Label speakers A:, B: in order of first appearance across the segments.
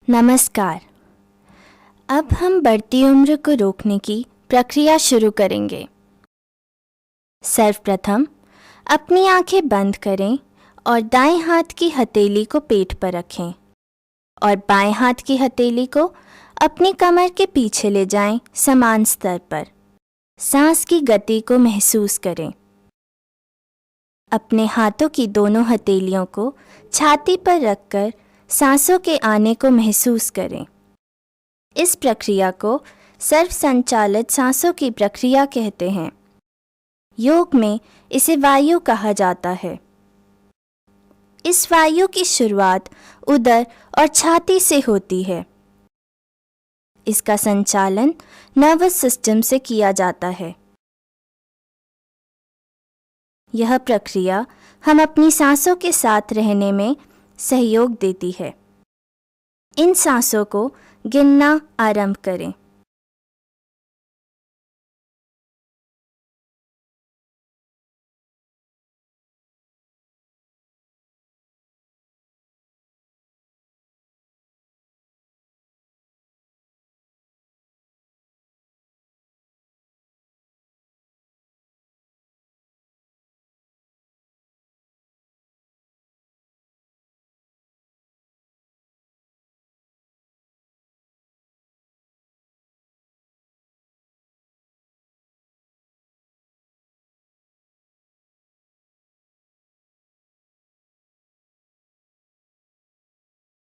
A: नमस्कार। अब हम बढ़ती उम्र को रोकने की प्रक्रिया शुरू करेंगे। सर्वप्रथम अपनी आंखें बंद करें और दाएं हाथ की हथेली को पेट पर रखें और बाएं हाथ की हथेली को अपनी कमर के पीछे ले जाएं समान स्तर पर। सांस की गति को महसूस करें। अपने हाथों की दोनों हथेलियों को छाती पर रखकर सांसों के आने को महसूस करें। इस प्रक्रिया को सर्व संचालित सांसों की प्रक्रिया कहते हैं। योग में इसे वायु कहा जाता है। इस वायु की शुरुआत उदर और छाती से होती है। इसका संचालन नर्वस सिस्टम से किया जाता है। यह प्रक्रिया हम अपनी सांसों के साथ रहने में सहयोग देती है। इन सांसों को गिनना आरंभ करें।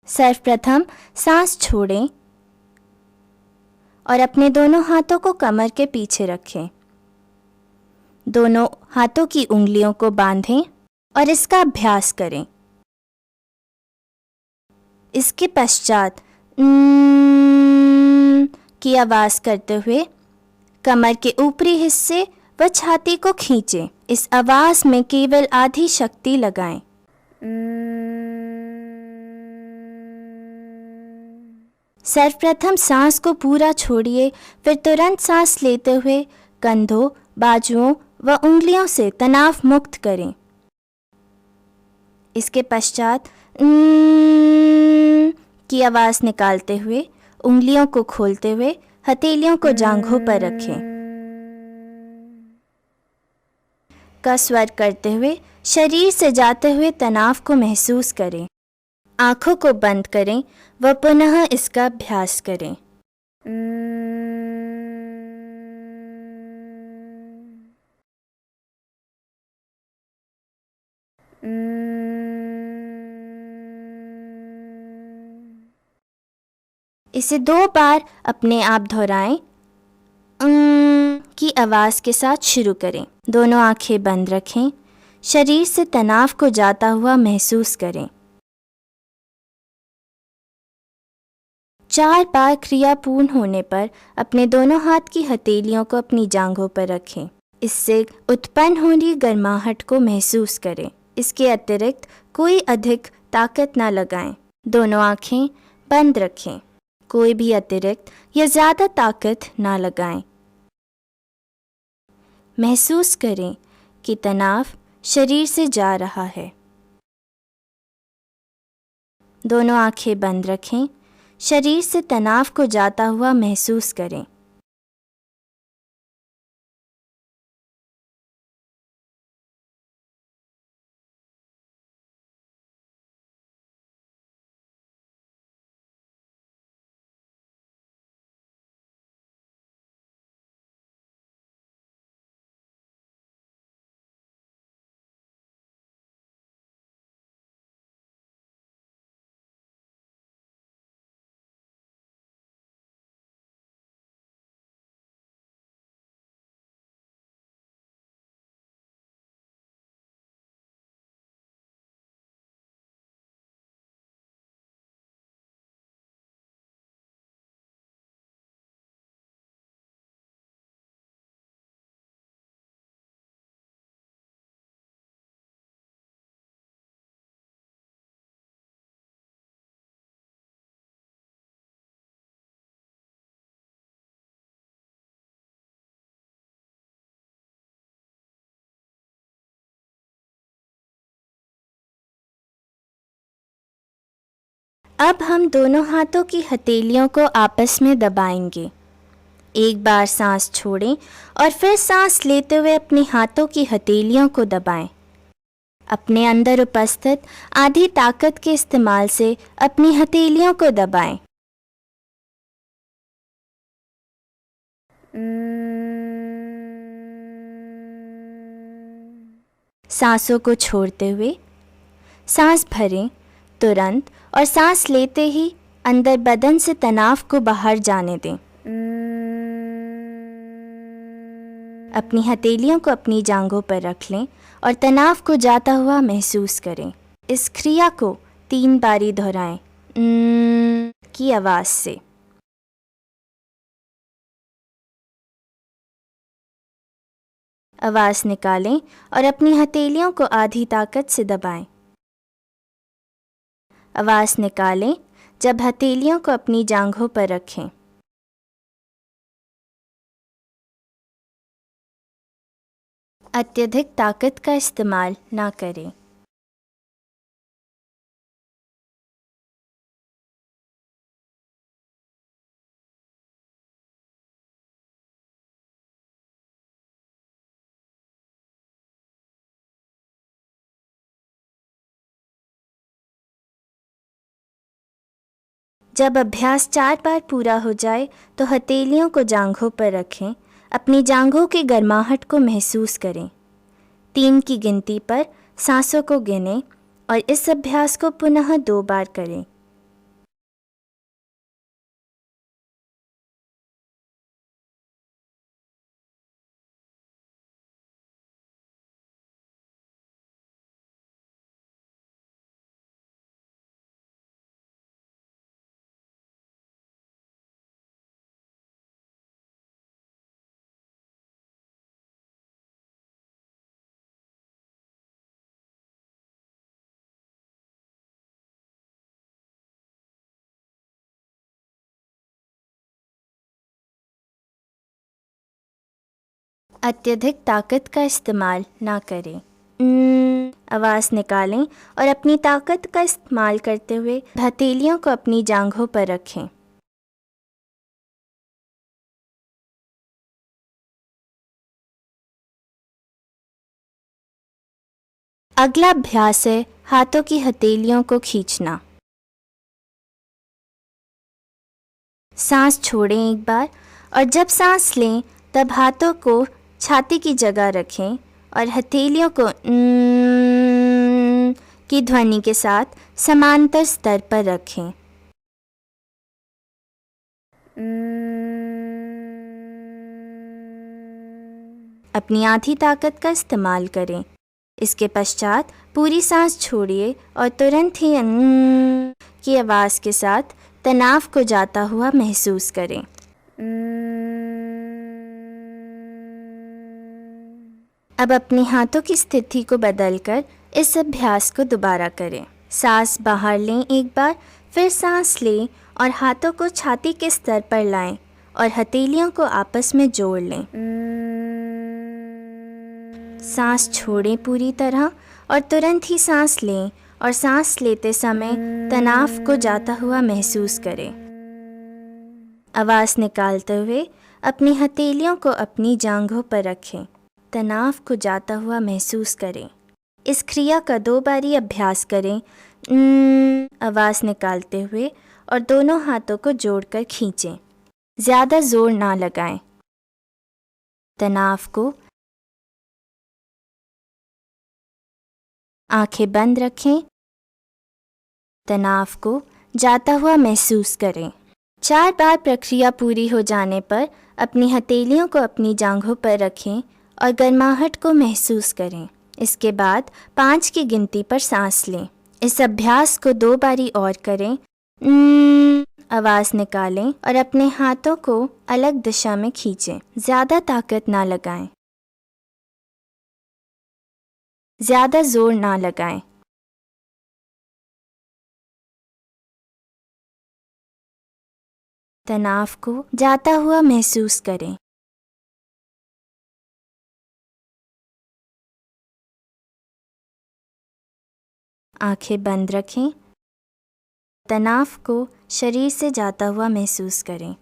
A: सर्वप्रथम सांस छोड़ें और अपने दोनों हाथों को कमर के पीछे रखें। दोनों हाथों की उंगलियों को बांधें और इसका अभ्यास करें। इसके पश्चात की आवाज़ करते हुए कमर के ऊपरी हिस्से व छाती को खींचें। इस आवाज़ में केवल आधी शक्ति लगाएं। सर्वप्रथम सांस को पूरा छोड़िए, फिर तुरंत सांस लेते हुए कंधों, बाजुओं व उंगलियों से तनाव मुक्त करें। इसके पश्चात की आवाज़ निकालते हुए उंगलियों को खोलते हुए हथेलियों को जांघों पर रखें। का स्वर करते हुए शरीर से जाते हुए तनाव को महसूस करें। आंखों को बंद करें व पुनः इसका अभ्यास करें। इसे 2 बार अपने आप दोहराएं। की आवाज़ के साथ शुरू करें। दोनों आंखें बंद रखें। शरीर से तनाव को जाता हुआ महसूस करें। 4 बार क्रिया पूर्ण होने पर अपने दोनों हाथ की हथेलियों को अपनी जांघों पर रखें। इससे उत्पन्न हो रही गर्माहट को महसूस करें। इसके अतिरिक्त कोई अधिक ताकत न लगाएं। दोनों आंखें बंद रखें। कोई भी अतिरिक्त या ज़्यादा ताकत ना लगाएं। महसूस करें कि तनाव शरीर से जा रहा है। दोनों आंखें बंद रखें। शरीर से तनाव को जाता हुआ महसूस करें। अब हम दोनों हाथों की हथेलियों को आपस में दबाएंगे। एक बार सांस छोड़ें और फिर सांस लेते हुए अपने हाथों की हथेलियों को दबाएं। अपने अंदर उपस्थित आधी ताकत के इस्तेमाल से अपनी हथेलियों को दबाएं। सांसों को छोड़ते हुए सांस भरें तुरंत, और सांस लेते ही अंदर बदन से तनाव को बाहर जाने दें। अपनी हथेलियों को अपनी जांघों पर रख लें और तनाव को जाता हुआ महसूस करें। इस क्रिया को 3 बारी दोहराएं की आवाज़ से। आवाज़ निकालें और अपनी हथेलियों को आधी ताकत से दबाएं। आवाज़ निकालें जब हथेलियों को अपनी जांघों पर रखें। अत्यधिक ताकत का इस्तेमाल ना करें। जब अभ्यास 4 बार पूरा हो जाए तो हथेलियों को जांघों पर रखें। अपनी जांघों की गर्माहट को महसूस करें। 3 की गिनती पर सांसों को गिनें और इस अभ्यास को पुनः 2 बार करें। अत्यधिक ताकत का इस्तेमाल ना करें। आवाज़ निकालें और अपनी ताकत का इस्तेमाल करते हुए हथेलियों को अपनी जांघों पर रखें। अगला अभ्यास है हाथों की हथेलियों को खींचना। सांस छोड़ें एक बार, और जब सांस लें तब हाथों को छाती की जगह रखें और हथेलियों को की ध्वनि के साथ समांतर स्तर पर रखें। अपनी आधी ताकत का इस्तेमाल करें। इसके पश्चात पूरी सांस छोड़िए और तुरंत ही की आवाज़ के साथ तनाव को जाता हुआ महसूस करें। अब अपने हाथों की स्थिति को बदलकर इस अभ्यास को दोबारा करें। सांस बाहर लें एक बार, फिर सांस लें और हाथों को छाती के स्तर पर लाएं और हथेलियों को आपस में जोड़ लें। सांस छोड़ें पूरी तरह और तुरंत ही सांस लें, और सांस लेते समय तनाव को जाता हुआ महसूस करें। आवाज़ निकालते हुए अपनी हथेलियों को अपनी जांघों पर रखें। तनाव को जाता हुआ महसूस करें। इस क्रिया का 2 बारी अभ्यास करें आवाज़ निकालते हुए और दोनों हाथों को जोड़कर खींचें। ज़्यादा जोर ना लगाएं। तनाव को आंखें बंद रखें। तनाव को जाता हुआ महसूस करें। 4 बार प्रक्रिया पूरी हो जाने पर अपनी हथेलियों को अपनी जांघों पर रखें और गर्माहट को महसूस करें। इसके बाद 5 की गिनती पर सांस लें। इस अभ्यास को 2 बारी और करें। आवाज़ निकालें और अपने हाथों को अलग दिशा में खींचें। ज़्यादा ताकत ना लगाएं। ज़्यादा जोर ना लगाएं। तनाव को जाता हुआ महसूस करें। आंखें बंद रखें। तनाव को शरीर से जाता हुआ महसूस करें।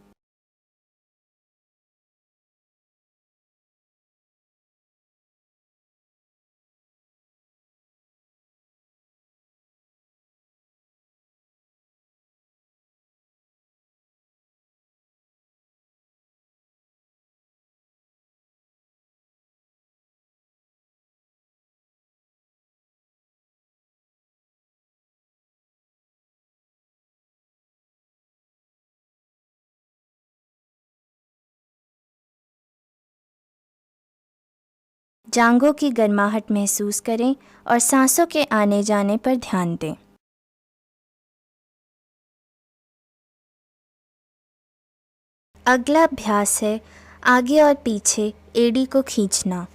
A: जांघों की गर्माहट महसूस करें और सांसों के आने जाने पर ध्यान दें। अगला अभ्यास है आगे और पीछे एड़ी को खींचना।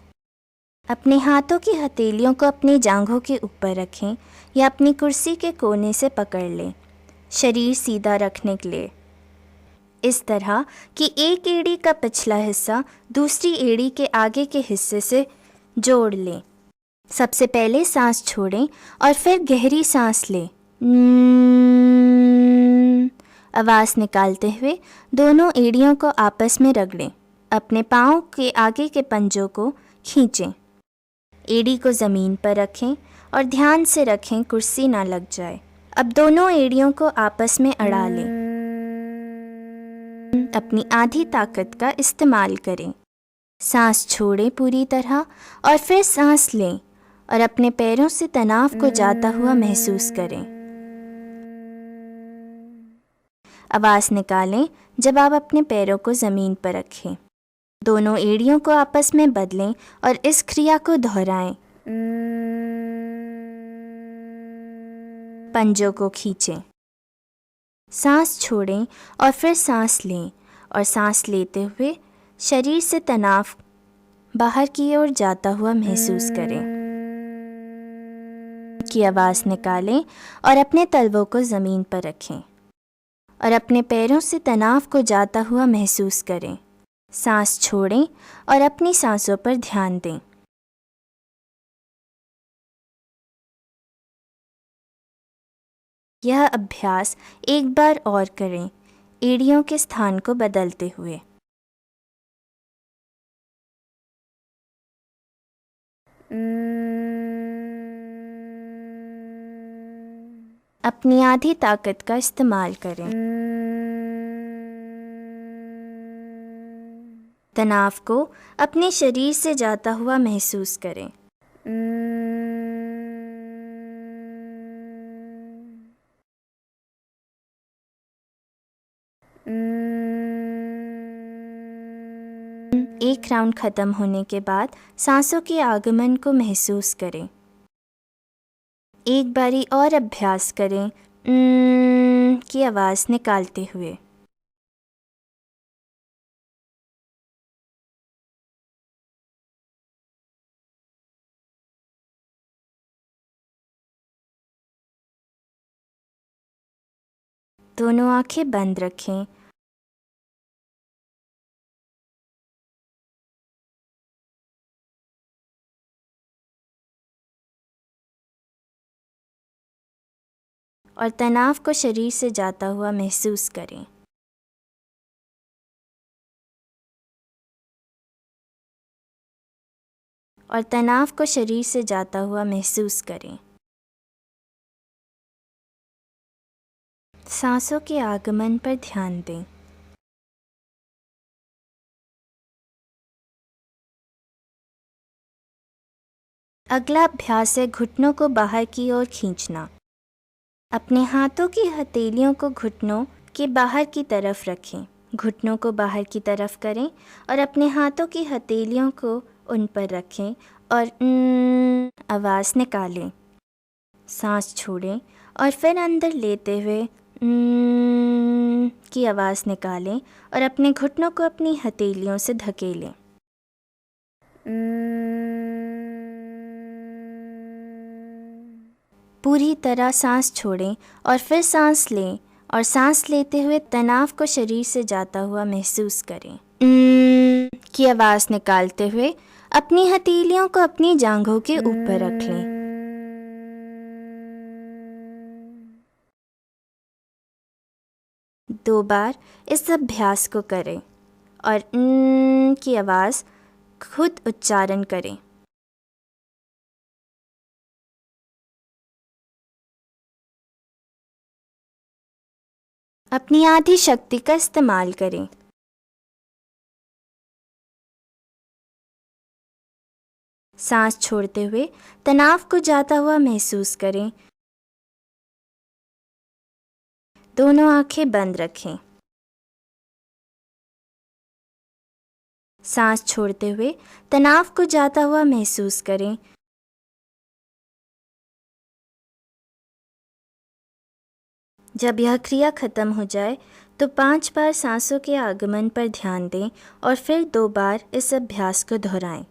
A: अपने हाथों की हथेलियों को अपनी जांघों के ऊपर रखें या अपनी कुर्सी के कोने से पकड़ लें, शरीर सीधा रखने के लिए, इस तरह कि एक एड़ी का पिछला हिस्सा दूसरी एड़ी के आगे के हिस्से से जोड़ लें। सबसे पहले सांस छोड़ें और फिर गहरी सांस लें। आवाज़ निकालते हुए दोनों एड़ियों को आपस में रगड़ें। अपने पाँव के आगे के पंजों को खींचें। एड़ी को ज़मीन पर रखें और ध्यान से रखें कुर्सी ना लग जाए। अब दोनों एड़ियों को आपस में अड़ा लें। अपनी आधी ताकत का इस्तेमाल करें। सांस छोड़ें पूरी तरह और फिर सांस लें और अपने पैरों से तनाव को जाता हुआ महसूस करें। आवाज़ निकालें जब आप अपने पैरों को ज़मीन पर रखें। दोनों एड़ियों को आपस में बदलें और इस क्रिया को दोहराएं। पंजों को खींचें, सांस छोड़ें और फिर सांस लें और सांस लेते हुए शरीर से तनाव बाहर की ओर जाता हुआ महसूस करें। की आवाज़ निकालें और अपने तलवों को ज़मीन पर रखें और अपने पैरों से तनाव को जाता हुआ महसूस करें। सांस छोड़ें और अपनी सांसों पर ध्यान दें। यह अभ्यास एक बार और करें, एड़ियों के स्थान को बदलते हुए। अपनी आधी ताकत का इस्तेमाल करें। तनाव को अपने शरीर से जाता हुआ महसूस करें। एक राउंड खत्म होने के बाद सांसों के आगमन को महसूस करें। एक बारी और अभ्यास करें की आवाज़ निकालते हुए। दोनों आंखें बंद रखें और तनाव को शरीर से जाता हुआ महसूस करें। और तनाव को शरीर से जाता हुआ महसूस करें। सांसों के आगमन पर ध्यान दें। अगला अभ्यास है घुटनों को बाहर की ओर खींचना। अपने हाथों की हथेलियों को घुटनों के बाहर की तरफ रखें। घुटनों को बाहर की तरफ करें और अपने हाथों की हथेलियों को उन पर रखें और आवाज़ निकालें। सांस छोड़ें और फिर अंदर लेते हुए की आवाज़ निकालें और अपने घुटनों को अपनी हथेलियों से धकेलें। पूरी तरह सांस छोड़ें और फिर सांस लें और सांस लेते हुए तनाव को शरीर से जाता हुआ महसूस करें। की आवाज़ निकालते हुए अपनी हथेलियों को अपनी जांघों के ऊपर रख लें। 2 बार इस अभ्यास को करें और न की आवाज़ खुद उच्चारण करें। अपनी आधी शक्ति का इस्तेमाल करें। सांस छोड़ते हुए तनाव को जाता हुआ महसूस करें। दोनों आंखें बंद रखें। सांस छोड़ते हुए तनाव को जाता हुआ महसूस करें। जब यह क्रिया खत्म हो जाए तो 5 बार सांसों के आगमन पर ध्यान दें और फिर 2 बार इस अभ्यास को दोहराएं।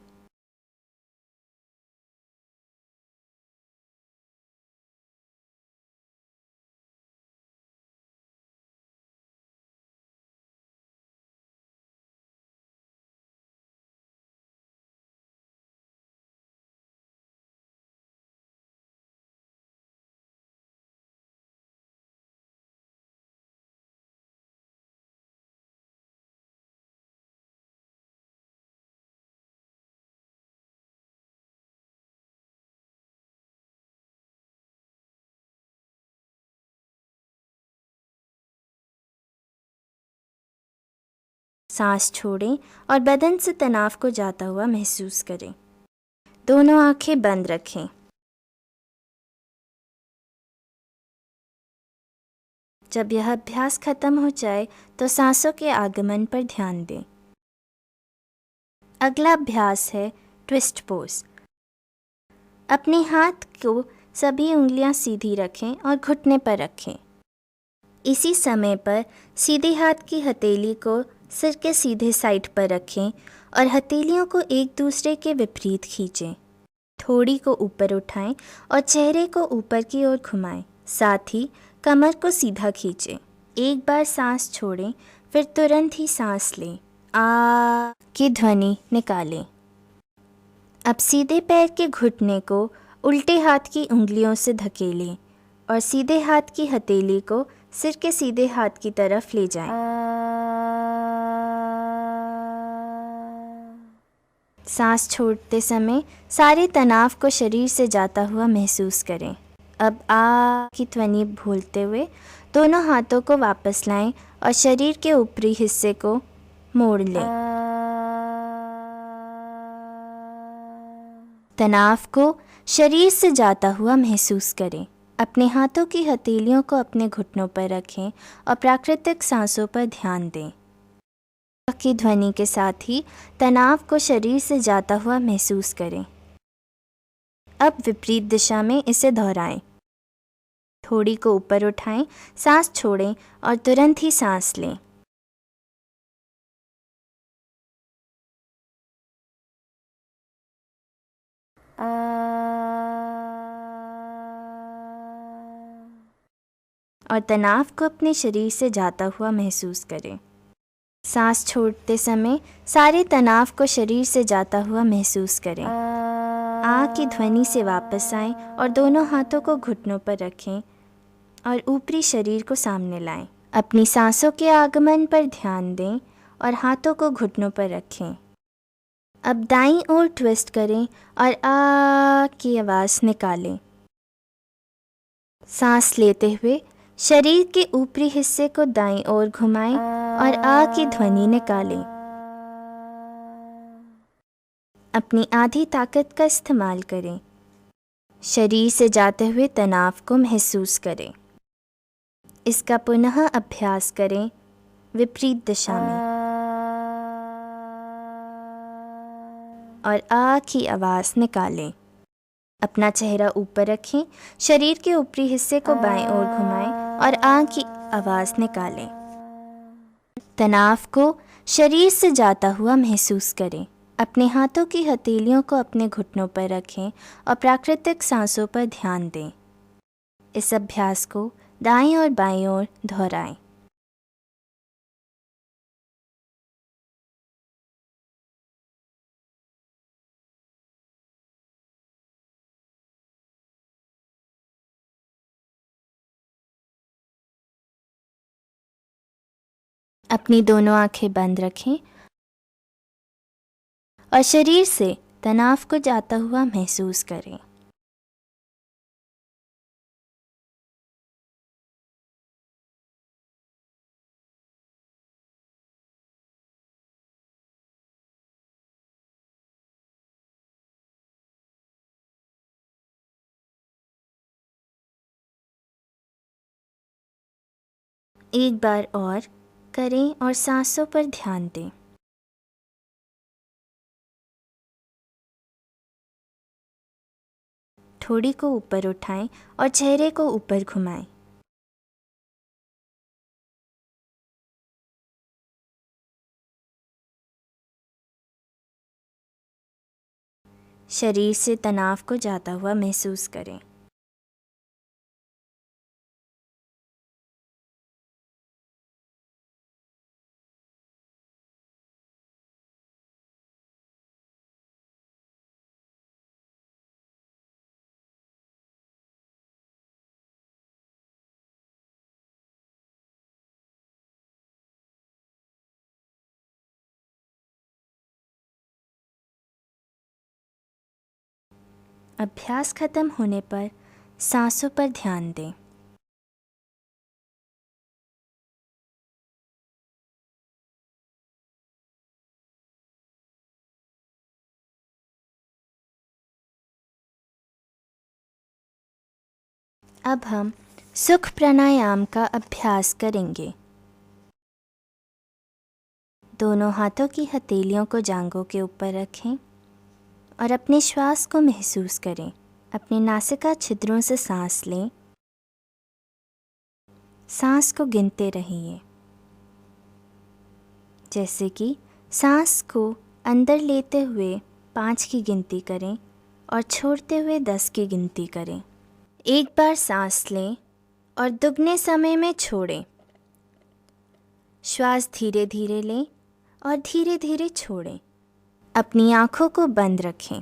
A: सांस छोड़ें और बदन से तनाव को जाता हुआ महसूस करें। दोनों आंखें बंद रखें। जब यह अभ्यास खत्म हो जाए तो सांसों के आगमन पर ध्यान दें। अगला अभ्यास है ट्विस्ट पोज। अपने हाथ को सभी उंगलियां सीधी रखें और घुटने पर रखें। इसी समय पर सीधे हाथ की हथेली को सिर के सीधे साइड पर रखें और हथेलियों को एक दूसरे के विपरीत खींचें। थोड़ी को ऊपर उठाएं और चेहरे को ऊपर की ओर घुमाएं। साथ ही कमर को सीधा खींचें। एक बार सांस छोड़ें, फिर तुरंत ही सांस लें। आ की ध्वनि निकालें। अब सीधे पैर के घुटने को उल्टे हाथ की उंगलियों से धकेलें और सीधे हाथ की हथेली को सिर के सीधे हाथ की तरफ ले जाएं। सांस छोड़ते समय सारे तनाव को शरीर से जाता हुआ महसूस करें। अब आ की ध्वनि बोलते हुए दोनों हाथों को वापस लाएं और शरीर के ऊपरी हिस्से को मोड़ लें। तनाव को शरीर से जाता हुआ महसूस करें। अपने हाथों की हथेलियों को अपने घुटनों पर रखें और प्राकृतिक सांसों पर ध्यान दें। की ध्वनि के साथ ही तनाव को शरीर से जाता हुआ महसूस करें। अब विपरीत दिशा में इसे दोहराएं। थोड़ी को ऊपर उठाएं, सांस छोड़ें और तुरंत ही सांस लें। और तनाव को अपने शरीर से जाता हुआ महसूस करें। सांस छोड़ते समय सारे तनाव को शरीर से जाता हुआ महसूस करें। आ की ध्वनि से वापस आएं और दोनों हाथों को घुटनों पर रखें और ऊपरी शरीर को सामने लाएं। अपनी सांसों के आगमन पर ध्यान दें और हाथों को घुटनों पर रखें। अब दाईं ओर ट्विस्ट करें और आ की आवाज़ निकालें। सांस लेते हुए शरीर के ऊपरी हिस्से को दाईं ओर घुमाएं और आ की ध्वनि निकालें। अपनी आधी ताकत का इस्तेमाल करें। शरीर से जाते हुए तनाव को महसूस करें। इसका पुनः अभ्यास करें विपरीत दिशा में और आ की आवाज़ निकालें। अपना चेहरा ऊपर रखें, शरीर के ऊपरी हिस्से को बाएं ओर घुमाएं और आ की आवाज़ निकालें। तनाव को शरीर से जाता हुआ महसूस करें। अपने हाथों की हथेलियों को अपने घुटनों पर रखें और प्राकृतिक सांसों पर ध्यान दें। इस अभ्यास को दाईं और बाईं ओर दोहराएं। अपनी दोनों आंखें बंद रखें और शरीर से तनाव को जाता हुआ महसूस करें। एक बार और करें और सांसों पर ध्यान दें। ठोड़ी को ऊपर उठाएं और चेहरे को ऊपर घुमाएं। शरीर से तनाव को जाता हुआ महसूस करें। अभ्यास खत्म होने पर सांसों पर ध्यान दें। अब हम सुख प्राणायाम का अभ्यास करेंगे। दोनों हाथों की हथेलियों को जांघों के ऊपर रखें और अपने श्वास को महसूस करें। अपनी नासिका छिद्रों से सांस लें। सांस को गिनते रहिए, जैसे कि सांस को अंदर लेते हुए 5 की गिनती करें और छोड़ते हुए 10 की गिनती करें। एक बार सांस लें और दुगने समय में छोड़ें। श्वास धीरे धीरे लें और धीरे धीरे छोड़ें। अपनी आंखों को बंद रखें।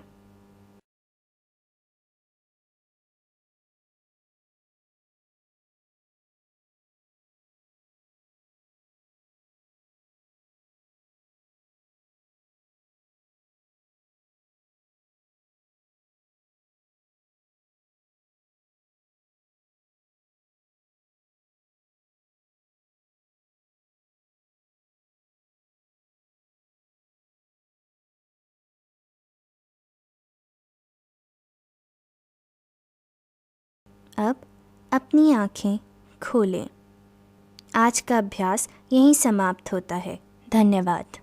A: अब अपनी आंखें खोलें। आज का अभ्यास यहीं समाप्त होता है। धन्यवाद।